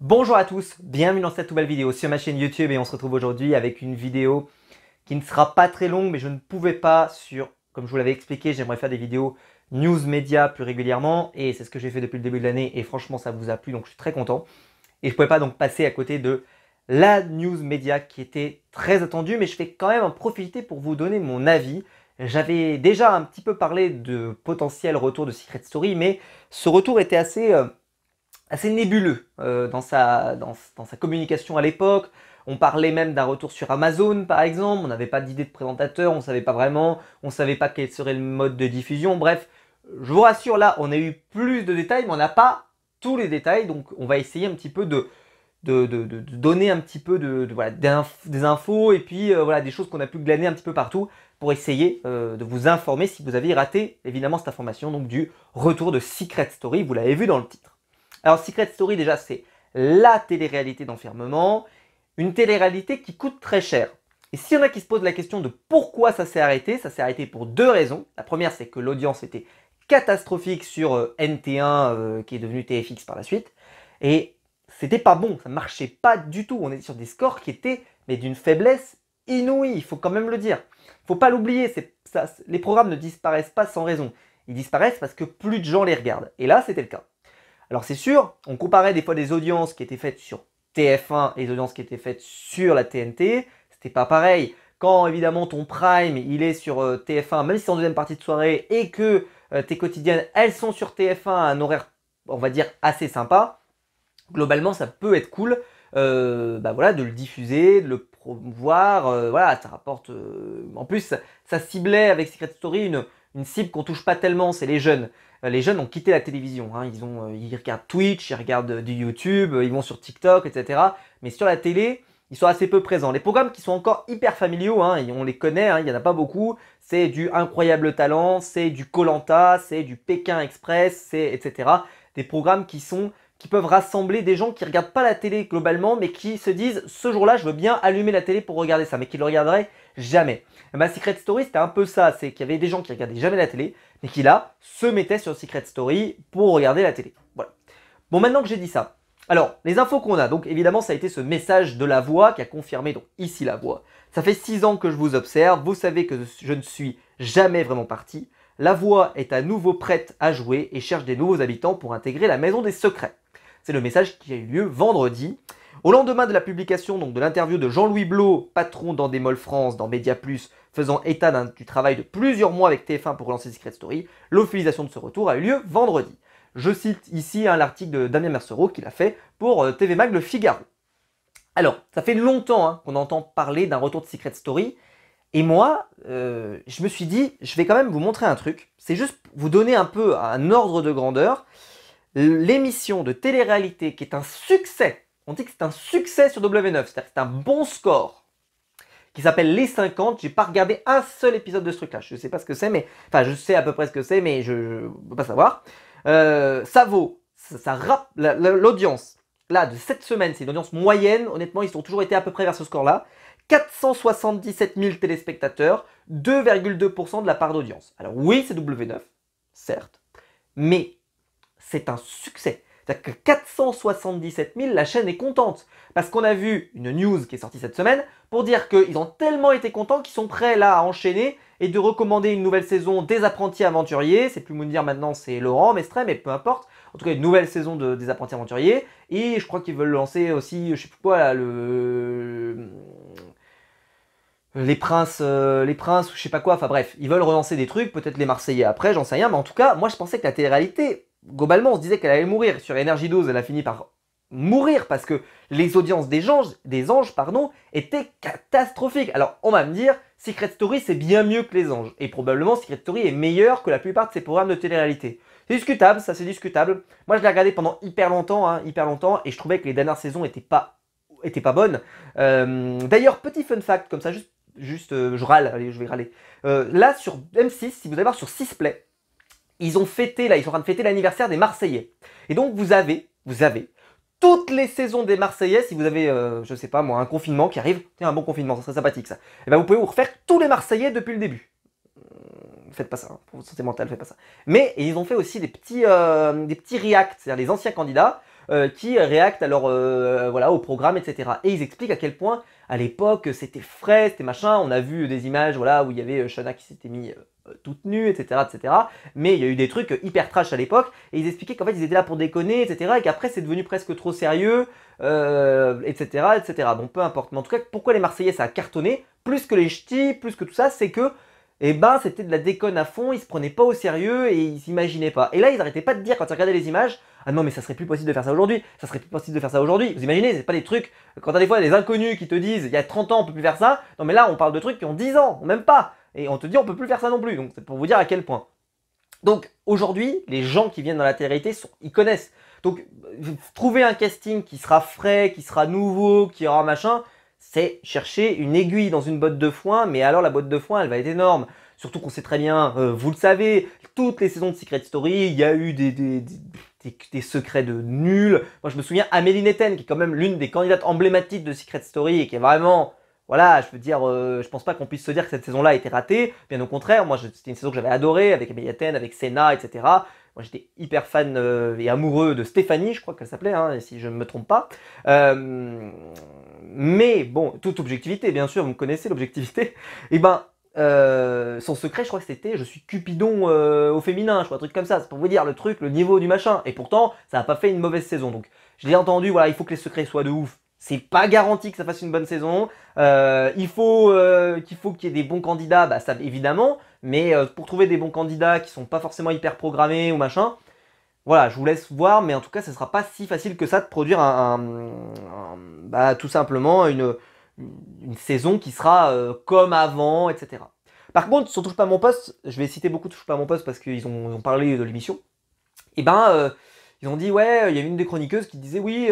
Bonjour à tous, bienvenue dans cette nouvelle vidéo sur ma chaîne YouTube et on se retrouve aujourd'hui avec une vidéo qui ne sera pas très longue mais je ne pouvais pas comme je vous l'avais expliqué, j'aimerais faire des vidéos news média plus régulièrement et c'est ce que j'ai fait depuis le début de l'année et franchement ça vous a plu donc je suis très content. Et je ne pouvais pas donc passer à côté de la news média qui était très attendue mais je vais quand même en profiter pour vous donner mon avis. J'avais déjà un petit peu parlé de potentiel retour de Secret Story mais ce retour était assez nébuleux dans sa communication à l'époque. On parlait même d'un retour sur Amazon par exemple, on n'avait pas d'idée de présentateur, on ne savait pas vraiment, on ne savait pas quel serait le mode de diffusion. Bref, je vous rassure, là on a eu plus de détails mais on n'a pas tous les détails. Donc on va essayer un petit peu de donner un petit peu voilà, des infos et puis voilà, des choses qu'on a pu glaner un petit peu partout pour essayer de vous informer si vous aviez raté évidemment cette information donc du retour de Secret Story, vous l'avez vu dans le titre. Alors Secret Story déjà c'est la télé-réalité d'enfermement, une télé-réalité qui coûte très cher. Et s'il y en a qui se posent la question de pourquoi ça s'est arrêté pour deux raisons. La première c'est que l'audience était catastrophique sur NT1 qui est devenu TFX par la suite. Et c'était pas bon, ça marchait pas du tout. On était sur des scores qui étaient mais d'une faiblesse inouïe, il faut quand même le dire. Il faut pas l'oublier, les programmes ne disparaissent pas sans raison. Ils disparaissent parce que plus de gens les regardent. Et là c'était le cas. Alors c'est sûr, on comparait des fois des audiences qui étaient faites sur TF1 et des audiences qui étaient faites sur la TNT. C'était pas pareil. Quand évidemment ton prime il est sur TF1, même si c'est en deuxième partie de soirée, et que tes quotidiennes elles sont sur TF1 à un horaire on va dire assez sympa, globalement ça peut être cool voilà, de le diffuser, de le promouvoir, voilà, ça rapporte. En plus ça ciblait avec Secret Story une cible qu'on touche pas tellement, c'est les jeunes. Les jeunes ont quitté la télévision, hein. Ils regardent Twitch, ils regardent du YouTube, ils vont sur TikTok, etc. Mais sur la télé, ils sont assez peu présents. Les programmes qui sont encore hyper familiaux, hein, on les connaît, hein, il n'y en a pas beaucoup. C'est du Incroyable Talent, c'est du koh c'est du Pékin Express, c'est etc. Des programmes qui peuvent rassembler des gens qui ne regardent pas la télé globalement, mais qui se disent ce jour-là, je veux bien allumer la télé pour regarder ça, mais qui ne le regarderaient jamais. Ma Secret Story, c'était un peu ça, c'est qu'il y avait des gens qui ne regardaient jamais la télé, mais qui là, se mettaient sur Secret Story pour regarder la télé. Voilà. Bon, maintenant que j'ai dit ça, alors, les infos qu'on a, donc évidemment, ça a été ce message de La Voix qui a confirmé, donc ici La Voix. Ça fait 6 ans que je vous observe, vous savez que je ne suis jamais vraiment parti. La Voix est à nouveau prête à jouer et cherche des nouveaux habitants pour intégrer la Maison des Secrets. C'est le message qui a eu lieu vendredi. Au lendemain de la publication donc, de l'interview de Jean-Louis Blot, patron d'Endemol France, dans Média Plus, faisant état du travail de plusieurs mois avec TF1 pour relancer Secret Story, l'officialisation de ce retour a eu lieu vendredi. Je cite ici l'article de Damien Mercereau qu'il a fait pour TV Mag Le Figaro. Alors, ça fait longtemps qu'on entend parler d'un retour de Secret Story. Et moi, je me suis dit, je vais quand même vous montrer un truc. C'est juste vous donner un peu un ordre de grandeur. L'émission de télé-réalité qui est un succès, on dit que c'est un succès sur W9, c'est-à-dire que c'est un bon score, qui s'appelle Les 50. J'ai pas regardé un seul épisode de ce truc-là. Je sais pas ce que c'est, mais enfin je sais à peu près ce que c'est, mais je ne peux pas savoir. Ça vaut, l'audience là de cette semaine, c'est une audience moyenne. Honnêtement, ils ont toujours été à peu près vers ce score-là. 477 000 téléspectateurs, 2,2% de la part d'audience. Alors oui, c'est W9, certes, mais c'est un succès. C'est-à-dire que 477 000, la chaîne est contente. Parce qu'on a vu une news qui est sortie cette semaine pour dire qu'ils ont tellement été contents qu'ils sont prêts là à enchaîner et de recommander une nouvelle saison des Apprentis Aventuriers. C'est plus Moundir maintenant, c'est Laurent Mestre, mais peu importe. En tout cas, une nouvelle saison des Apprentis Aventuriers. Et je crois qu'ils veulent lancer aussi, je sais plus quoi, là, les princes, ou je sais pas quoi. Enfin bref, ils veulent relancer des trucs, peut-être les Marseillais après, j'en sais rien. Mais en tout cas, moi je pensais que la télé-réalité, globalement, on se disait qu'elle allait mourir. Sur Énergie 12, elle a fini par mourir parce que les audiences des anges, étaient catastrophiques. Alors, on va me dire, Secret Story, c'est bien mieux que les anges. Et probablement, Secret Story est meilleur que la plupart de ces programmes de télé-réalité. C'est discutable, ça c'est discutable. Moi, je l'ai regardé pendant hyper longtemps, et je trouvais que les dernières saisons étaient pas bonnes. D'ailleurs, petit fun fact, comme ça, je râle, allez, je vais râler. Là, sur M6, si vous allez voir sur Sisplay, ils sont en train de fêter l'anniversaire des Marseillais. Et donc vous avez toutes les saisons des Marseillais, si vous avez, je sais pas moi, un confinement qui arrive, c'est un bon confinement, ça serait sympathique ça. Et ben vous pouvez vous refaire tous les Marseillais depuis le début. Faites pas ça, hein, pour votre santé mentale, faites pas ça. Mais ils ont fait aussi des petits reacts, c'est-à-dire les anciens candidats qui réactent alors voilà, au programme, etc. Et ils expliquent à quel point à l'époque c'était frais, c'était machin. On a vu des images voilà, où il y avait Shana qui s'était mis toute nue, etc., etc. Mais il y a eu des trucs hyper trash à l'époque. Et ils expliquaient qu'en fait ils étaient là pour déconner, etc. Et qu'après c'est devenu presque trop sérieux, etc., etc. Bon, peu importe. Mais en tout cas, pourquoi les Marseillais ça a cartonné, plus que les ch'tis, plus que tout ça, c'est que eh ben, c'était de la déconne à fond, ils se prenaient pas au sérieux et ils s'imaginaient pas. Et là, ils arrêtaient pas de dire quand ils regardaient les images, ah non mais ça serait plus possible de faire ça aujourd'hui, ça serait plus possible de faire ça aujourd'hui. Vous imaginez, c'est pas des trucs, quand t'as des fois des inconnus qui te disent, il y a 30 ans on peut plus faire ça, non mais là on parle de trucs qui ont 10 ans, même pas. Et on te dit on peut plus faire ça non plus, donc c'est pour vous dire à quel point. Donc aujourd'hui, les gens qui viennent dans la télé-réalité, ils connaissent. Donc trouver un casting qui sera frais, qui sera nouveau, qui aura machin, c'est chercher une aiguille dans une botte de foin, mais alors la botte de foin, elle va être énorme. Surtout qu'on sait très bien, vous le savez, toutes les saisons de Secret Story, il y a eu des secrets de nuls. Moi, je me souviens Amélie Netten, qui est quand même l'une des candidates emblématiques de Secret Story et qui est vraiment, voilà, je veux dire, je pense pas qu'on puisse se dire que cette saison-là a été ratée. Bien au contraire, moi, c'était une saison que j'avais adorée, avec Amélie Netten, avec Senna, etc. Moi, j'étais hyper fan et amoureux de Stéphanie, je crois qu'elle s'appelait, hein, si je ne me trompe pas. Mais bon, toute objectivité, bien sûr, vous me connaissez l'objectivité. Et ben, son secret, je crois que c'était je suis Cupidon au féminin, je crois, un truc comme ça. C'est pour vous dire le truc, le niveau du machin. Et pourtant, ça n'a pas fait une mauvaise saison. Donc, je l'ai entendu, voilà, il faut que les secrets soient de ouf. C'est pas garanti que ça fasse une bonne saison. Il faut qu'il y ait des bons candidats, bah ça évidemment. Mais pour trouver des bons candidats qui sont pas forcément hyper programmés ou machin, voilà, je vous laisse voir. Mais en tout cas, ce sera pas si facile que ça de produire bah, tout simplement une saison qui sera comme avant, etc. Par contre, sur Touche pas à mon poste, je vais citer beaucoup Touche pas à mon poste parce qu'ils ont parlé de l'émission. Et ben, ils ont dit, ouais, il y a une des chroniqueuses qui disait, oui,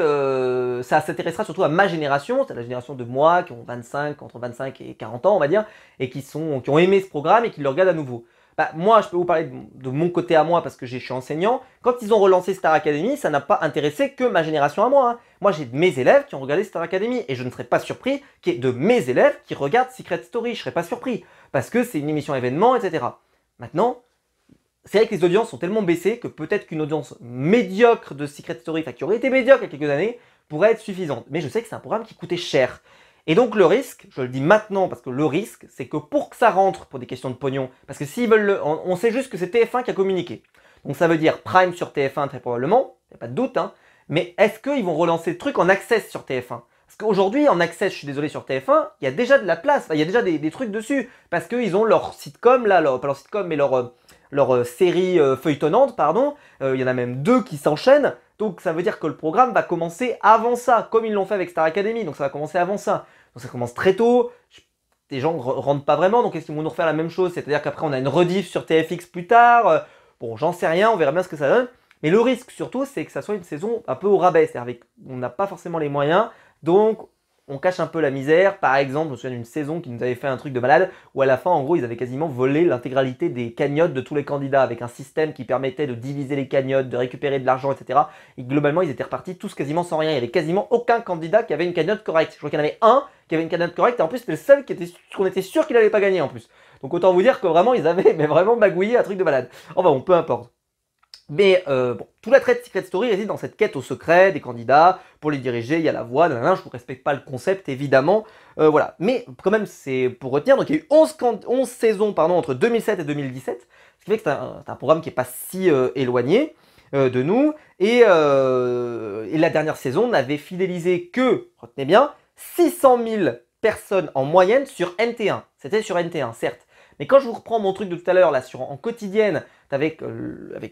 ça s'intéressera surtout à ma génération, c'est la génération de moi qui ont 25, entre 25 et 40 ans, on va dire, et qui ont aimé ce programme et qui le regardent à nouveau. Bah, moi, je peux vous parler de mon côté à moi parce que je suis enseignant. Quand ils ont relancé Star Academy, ça n'a pas intéressé que ma génération à moi. Hein. Moi, j'ai mes élèves qui ont regardé Star Academy et je ne serais pas surpris qu'il y ait de mes élèves qui regardent Secret Story. Je ne serais pas surpris parce que c'est une émission événement, etc. Maintenant, c'est vrai que les audiences sont tellement baissées que peut-être qu'une audience médiocre de Secret Story, enfin qui aurait été médiocre il y a quelques années, pourrait être suffisante. Mais je sais que c'est un programme qui coûtait cher. Et donc le risque, je le dis maintenant parce que le risque, c'est que pour que ça rentre pour des questions de pognon, parce que s'ils veulent on sait juste que c'est TF1 qui a communiqué. Donc ça veut dire Prime sur TF1 très probablement, il n'y a pas de doute, hein. Mais est-ce qu'ils vont relancer le truc en access sur TF1 ? Parce qu'aujourd'hui, en access, je suis désolé, sur TF1, il y a déjà de la place, il y a déjà des trucs dessus. Parce qu'ils ont leur sitcom, là, pas leur sitcom, mais leur série feuilletonnante, pardon. Il y en a même 2 qui s'enchaînent. Donc ça veut dire que le programme va commencer avant ça, comme ils l'ont fait avec Star Academy. Donc ça va commencer avant ça. Donc ça commence très tôt. Les gens ne rentrent pas vraiment. Donc est-ce qu'ils vont nous refaire la même chose? C'est-à-dire qu'après on a une rediff sur TFX plus tard. Bon, j'en sais rien, on verra bien ce que ça donne. Mais le risque surtout, c'est que ça soit une saison un peu au rabais. C'est-à-dire qu'on n'a pas forcément les moyens. Donc on cache un peu la misère. Par exemple, je me souviens d'une saison qui nous avait fait un truc de malade où à la fin, en gros, ils avaient quasiment volé l'intégralité des cagnottes de tous les candidats avec un système qui permettait de diviser les cagnottes, de récupérer de l'argent, etc. Et globalement, ils étaient repartis tous quasiment sans rien. Il n'y avait quasiment aucun candidat qui avait une cagnotte correcte. Je crois qu'il y en avait un qui avait une cagnotte correcte et en plus, c'était le seul qu'on était sûr qu'il n'allait pas gagner en plus. Donc autant vous dire que vraiment, ils avaient mais vraiment magouillé un truc de malade. Enfin bon, peu importe. Mais bon, tout l'attrait de Secret Story réside dans cette quête au secret des candidats. Pour les diriger, il y a la voix, je ne vous respecte pas le concept évidemment. Voilà. Mais quand même, c'est pour retenir, donc il y a eu 11 saisons entre 2007 et 2017. Ce qui fait que c'est un programme qui n'est pas si éloigné de nous. Et la dernière saison n'avait fidélisé que, retenez bien, 600 000 personnes en moyenne sur NT1. C'était sur NT1, certes. Mais quand je vous reprends mon truc de tout à l'heure, là, en quotidienne, avec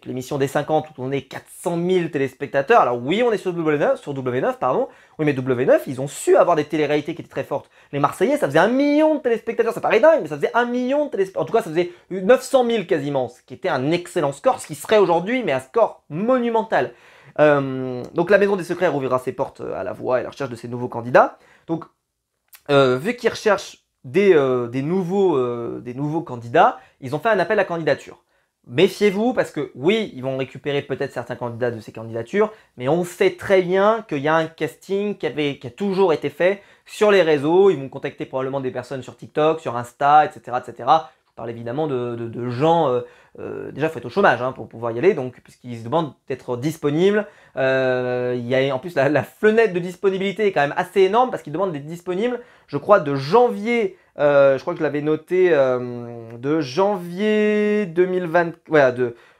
l'émission des 50, où on est 400 000 téléspectateurs, alors oui, on est sur W9, pardon, oui, mais W9, ils ont su avoir des téléréalités qui étaient très fortes. Les Marseillais, ça faisait 1 million de téléspectateurs, ça paraît dingue, mais ça faisait 1 million de téléspectateurs, en tout cas, ça faisait 900 000 quasiment, ce qui était un excellent score, ce qui serait aujourd'hui, mais un score monumental. Donc la Maison des Secrets rouvrira ses portes à la voix et à la recherche de ces nouveaux candidats. Donc, vu qu'ils recherchent des nouveaux candidats, ils ont fait un appel à candidature. Méfiez-vous parce que oui, ils vont récupérer peut-être certains candidats de ces candidatures, mais on sait très bien qu'il y a un casting qui a toujours été fait sur les réseaux. Ils vont contacter probablement des personnes sur TikTok, sur Insta, etc., etc. Je ne vous parle évidemment de gens, déjà il faut être au chômage hein, pour pouvoir y aller, donc puisqu'ils se demandent d'être disponibles. Il y a en plus la fenêtre de disponibilité est quand même assez énorme parce qu'ils demandent d'être disponibles, je crois, de janvier, je crois que je l'avais noté, de janvier 2020, voilà,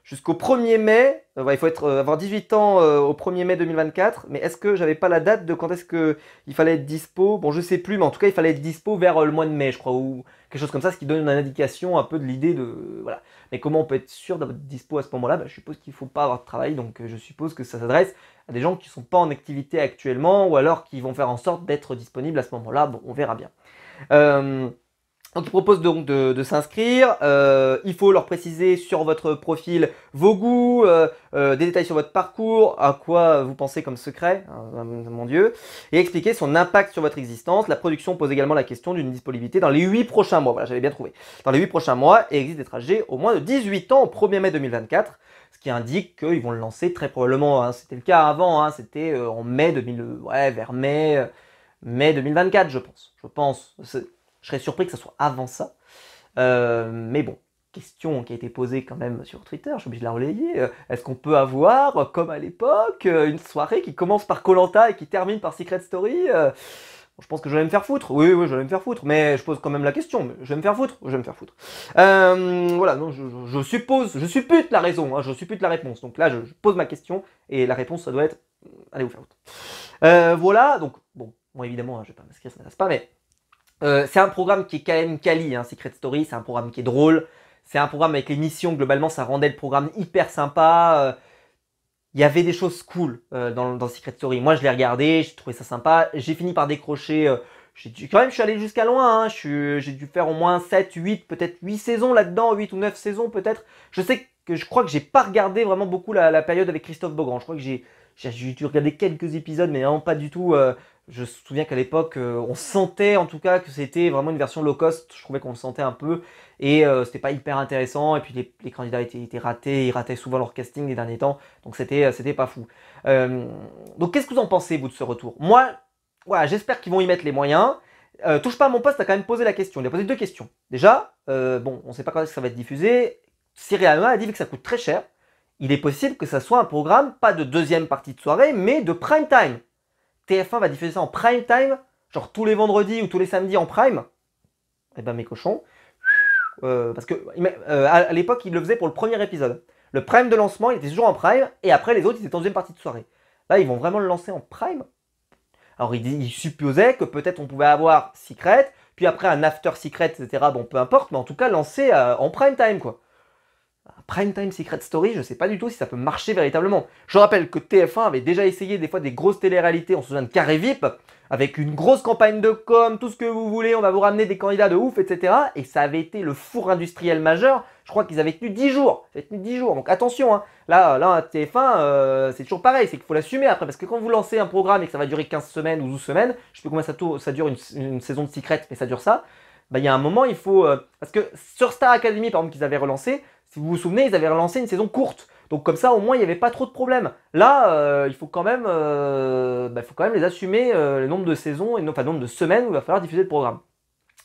jusqu'au 1er mai, il faut avoir 18 ans au 1er mai 2024, mais est-ce que j'avais pas la date de quand est-ce qu'il fallait être dispo? Bon, je sais plus, mais en tout cas, il fallait être dispo vers le mois de mai, je crois, ou quelque chose comme ça, ce qui donne une indication un peu de l'idée de... Voilà. Mais comment on peut être sûr d'être dispo à ce moment-là? Je suppose qu'il ne faut pas avoir de travail, donc je suppose que ça s'adresse à des gens qui ne sont pas en activité actuellement, ou alors qui vont faire en sorte d'être disponibles à ce moment-là. Bon, on verra bien. Donc ils proposent donc de s'inscrire, il faut leur préciser sur votre profil vos goûts, des détails sur votre parcours, à quoi vous pensez comme secret, hein, mon Dieu, et expliquer son impact sur votre existence. La production pose également la question d'une disponibilité dans les 8 prochains mois, voilà j'avais bien trouvé, dans les 8 prochains mois, et existe des trajets au moins de 18 ans au 1er mai 2024, ce qui indique qu'ils vont le lancer très probablement, hein, c'était le cas avant, hein, c'était en mai 2000, ouais vers mai 2024 je pense. Je serais surpris que ce soit avant ça. Mais bon, question qui a été posée quand même sur Twitter, je suis obligé de la relayer. Est-ce qu'on peut avoir, comme à l'époque, une soirée qui commence par koh et qui termine par Secret Story Je pense que je vais me faire foutre. Oui, je vais me faire foutre. Mais je pose quand même la question. Mais je vais me faire foutre. Je vais me faire foutre. Voilà, non, je suppute la raison. Hein, je suppute la réponse. Donc là, je pose ma question. Et la réponse, ça doit être allez vous faire foutre. Voilà, donc, bon évidemment, je vais pas m'inscrire, ça m'intéresse pas, mais c'est un programme qui est quand même quali, hein, Secret Story, c'est un programme qui est drôle, c'est un programme avec les missions, globalement ça rendait le programme hyper sympa, il y avait des choses cool dans Secret Story, moi je l'ai regardé, j'ai trouvé ça sympa, j'ai fini par décrocher, je suis allé jusqu'à loin, hein, j'ai dû faire au moins 7, 8, peut-être 8 saisons là-dedans, 8 ou 9 saisons peut-être, je crois que j'ai pas regardé vraiment beaucoup la période avec Christophe Beaugrand, je crois que j'ai dû regarder quelques épisodes mais vraiment pas du tout. Je me souviens qu'à l'époque, on sentait en tout cas que c'était vraiment une version low cost. Je trouvais qu'on le sentait un peu et c'était pas hyper intéressant. Et puis les candidats étaient ratés, ils rataient souvent leur casting les derniers temps. Donc c'était pas fou. Donc qu'est-ce que vous en pensez vous de ce retour? Moi, voilà, j'espère qu'ils vont y mettre les moyens. Touche pas à mon poste, a quand même posé la question. Il a posé 2 questions. Déjà, bon, on sait pas quand est-ce que ça va être diffusé. Cyril Hanouna a dit que ça coûte très cher. Il est possible que ça soit un programme, pas de deuxième partie de soirée, mais de prime time. TF1 va diffuser ça en prime time, genre tous les vendredis ou tous les samedis en prime. Eh ben mes cochons. Parce que à l'époque, il le faisait pour le premier épisode. Le prime de lancement, il était toujours en prime, et après les autres, ils étaient en deuxième partie de soirée. Là, ils vont vraiment le lancer en prime. Alors, il supposait que peut-être on pouvait avoir Secret, puis après un After Secret, etc. Bon, peu importe, mais en tout cas, lancer en prime time, quoi. Primetime Secret Story, je sais pas du tout si ça peut marcher véritablement. Je rappelle que TF1 avait déjà essayé des fois des grosses télé-réalités, on se souvient de Carré VIP, avec une grosse campagne de com, tout ce que vous voulez, on va vous ramener des candidats de ouf, etc. Et ça avait été le four industriel majeur, je crois qu'ils avaient tenu 10 jours. Ça avait tenu 10 jours, donc attention, hein. Là TF1, c'est toujours pareil, c'est qu'il faut l'assumer après, parce que quand vous lancez un programme et que ça va durer 15 semaines ou 12 semaines, je sais pas combien ça dure une saison de Secret, mais ça dure ça, bah il y a un moment, il faut... parce que sur Star Academy, par exemple, qu'ils avaient relancé, si vous vous souvenez, ils avaient relancé une saison courte. Donc comme ça, au moins, il n'y avait pas trop de problèmes. Là, il faut quand même les assumer, le nombre de saisons, et le nombre de semaines où il va falloir diffuser le programme.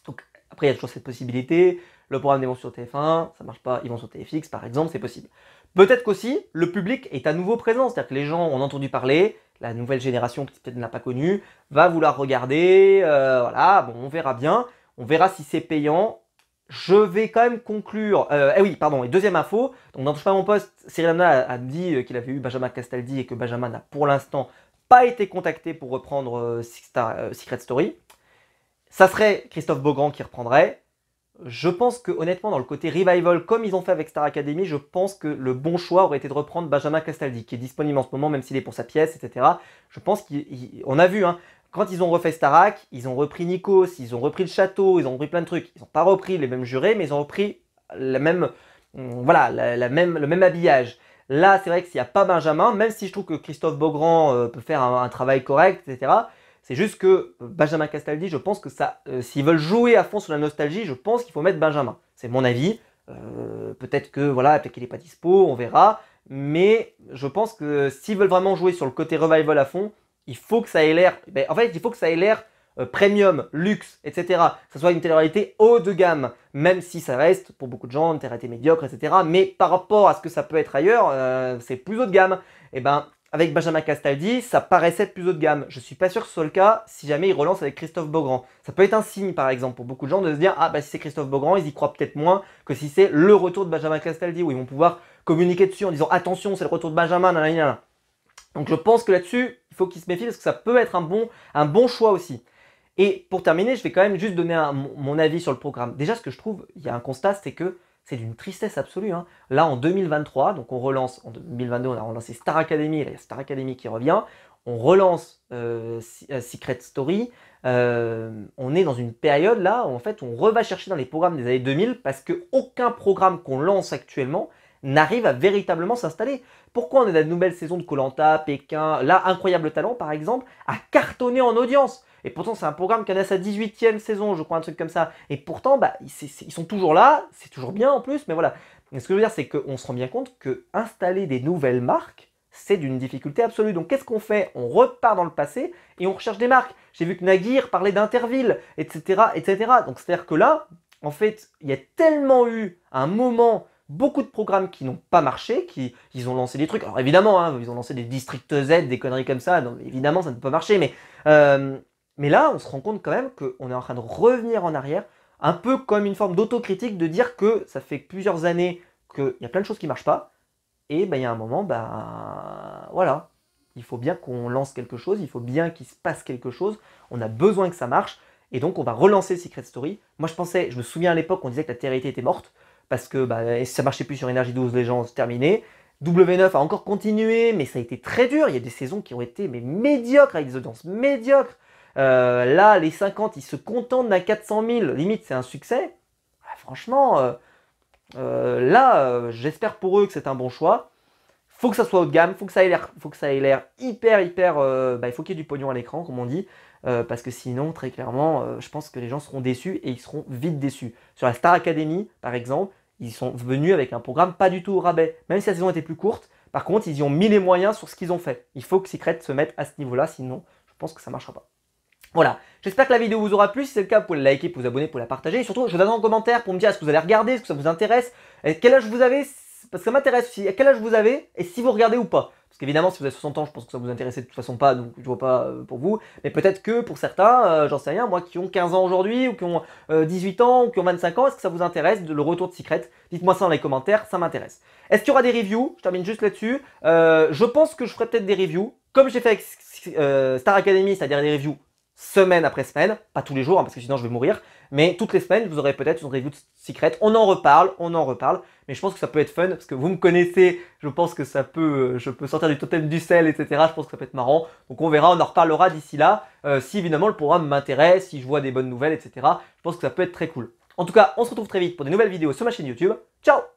Donc après, il y a toujours cette possibilité. Le programme est sur TF1, ça marche pas, ils vont sur TFX, par exemple, c'est possible. Peut-être qu'aussi, le public est à nouveau présent. C'est-à-dire que les gens ont entendu parler, la nouvelle génération qui peut-être ne l'a pas connu, va vouloir regarder, voilà, bon, on verra bien. On verra si c'est payant. Je vais quand même conclure. Oui, pardon. Et deuxième info. Donc, dans Touche pas à mon poste, Cyril Hanouna a dit qu'il avait eu Benjamin Castaldi et que Benjamin n'a pour l'instant pas été contacté pour reprendre Secret Story. Ça serait Christophe Beaugrand qui reprendrait. Je pense que honnêtement, dans le côté revival, comme ils ont fait avec Star Academy, je pense que le bon choix aurait été de reprendre Benjamin Castaldi, qui est disponible en ce moment, même s'il est pour sa pièce, etc. Je pense qu'on a vu, hein. Quand ils ont refait Starac, ils ont repris Nikos, ils ont repris le château, ils ont repris plein de trucs. Ils n'ont pas repris les mêmes jurés, mais ils ont repris le même habillage. Là, c'est vrai que s'il n'y a pas Benjamin, même si je trouve que Christophe Beaugrand peut faire un travail correct, etc., c'est juste que Benjamin Castaldi, je pense que ça, s'ils veulent jouer à fond sur la nostalgie, je pense qu'il faut mettre Benjamin. C'est mon avis. Peut-être qu'il n'est pas dispo, on verra. Mais je pense que s'ils veulent vraiment jouer sur le côté revival à fond, il faut que ça ait l'air. En fait, il faut que ça ait l'air premium, luxe, etc., ça soit une télé-réalité haut de gamme, même si ça reste pour beaucoup de gens une télé-réalité médiocre, etc. Mais par rapport à ce que ça peut être ailleurs, c'est plus haut de gamme. Et ben avec Benjamin Castaldi, ça paraissait plus haut de gamme. Je suis pas sûr que ce soit le cas si jamais il relance avec Christophe Beaugrand. Ça peut être un signe par exemple pour beaucoup de gens de se dire ah bah si c'est Christophe Beaugrand, ils y croient peut-être moins que si c'est le retour de Benjamin Castaldi où ils vont pouvoir communiquer dessus en disant attention c'est le retour de Benjamin, nanana. Donc je pense que là-dessus, il faut qu'il se méfie parce que ça peut être un bon choix aussi. Et pour terminer, je vais quand même juste donner mon avis sur le programme. Déjà, ce que je trouve, il y a un constat, c'est que c'est d'une tristesse absolue. Hein. Là, en 2023, donc on relance, en 2022, on a relancé Star Academy, là, il y a Star Academy qui revient. On relance Secret Story. On est dans une période là où en fait on va chercher dans les programmes des années 2000 parce qu'aucun programme qu'on lance actuellement n'arrive à véritablement s'installer. Pourquoi on a la nouvelle saison de Koh-Lanta, Pékin, là, Incroyable Talent par exemple, a cartonné en audience. Et pourtant, c'est un programme qui en a sa 18e saison, je crois, un truc comme ça. Et pourtant, bah, ils sont toujours là, c'est toujours bien en plus, mais voilà. Et ce que je veux dire, c'est qu'on se rend bien compte que installer des nouvelles marques, c'est d'une difficulté absolue. Donc qu'est-ce qu'on fait? On repart dans le passé et on recherche des marques. J'ai vu que Naguir parlait d'Interville, etc., etc. Donc c'est-à-dire que là, en fait, il y a tellement eu un moment beaucoup de programmes qui n'ont pas marché, ils ont lancé des trucs. Alors évidemment, hein, ils ont lancé des District Z, des conneries comme ça. Donc évidemment, ça ne peut pas marcher. Mais là, on se rend compte quand même qu'on est en train de revenir en arrière, un peu comme une forme d'autocritique de dire que ça fait plusieurs années qu'il y a plein de choses qui ne marchent pas. Et ben, il y a un moment, ben, voilà, il faut bien qu'on lance quelque chose, il faut bien qu'il se passe quelque chose. On a besoin que ça marche. Et donc, on va relancer Secret Story. Moi, je me souviens à l'époque, on disait que la télé-réalité était morte. Parce que bah, ça marchait plus sur Énergie 12, les gens, c'est terminé. W9 a encore continué, mais ça a été très dur. Il y a des saisons qui ont été mais médiocres, avec des audiences médiocres. Là, les 50, ils se contentent d'un 400 000. Limite, c'est un succès. Franchement, j'espère pour eux que c'est un bon choix. Faut que ça soit haut de gamme, faut que ça ait l'air hyper, il faut qu'il y ait du pognon à l'écran, comme on dit. Parce que sinon, très clairement, je pense que les gens seront déçus et ils seront vite déçus. Sur la Star Academy, par exemple, ils sont venus avec un programme pas du tout au rabais. Même si la saison était plus courte, par contre, ils y ont mis les moyens sur ce qu'ils ont fait. Il faut que Secret se mette à ce niveau-là, sinon, je pense que ça ne marchera pas. Voilà, j'espère que la vidéo vous aura plu. Si c'est le cas, vous pouvez la liker, vous abonner, pour la partager. Et surtout, je vous attends en commentaire pour me dire est-ce que vous allez regarder, est-ce que ça vous intéresse, et quel âge vous avez, parce que ça m'intéresse aussi, à quel âge vous avez et si vous regardez ou pas. Parce qu'évidemment, si vous avez 60 ans, je pense que ça vous intéressait de toute façon pas, donc je vois pas pour vous. Mais peut-être que pour certains, j'en sais rien, moi qui ont 15 ans aujourd'hui, ou qui ont 18 ans, ou qui ont 25 ans, est-ce que ça vous intéresse le retour de Secret? Dites-moi ça dans les commentaires, ça m'intéresse. Est-ce qu'il y aura des reviews? Je termine juste là-dessus. Je pense que je ferai peut-être des reviews, comme j'ai fait avec Star Academy, c'est-à-dire des reviews semaine après semaine, pas tous les jours, hein, parce que sinon je vais mourir, mais toutes les semaines, vous aurez peut-être une review de Secret. On en reparle, mais je pense que ça peut être fun, parce que vous me connaissez, je pense que ça peut, je peux sortir du totem du sel, etc. Je pense que ça peut être marrant, donc on verra, on en reparlera d'ici là, si évidemment le programme m'intéresse, si je vois des bonnes nouvelles, etc. Je pense que ça peut être très cool. En tout cas, on se retrouve très vite pour des nouvelles vidéos sur ma chaîne YouTube. Ciao!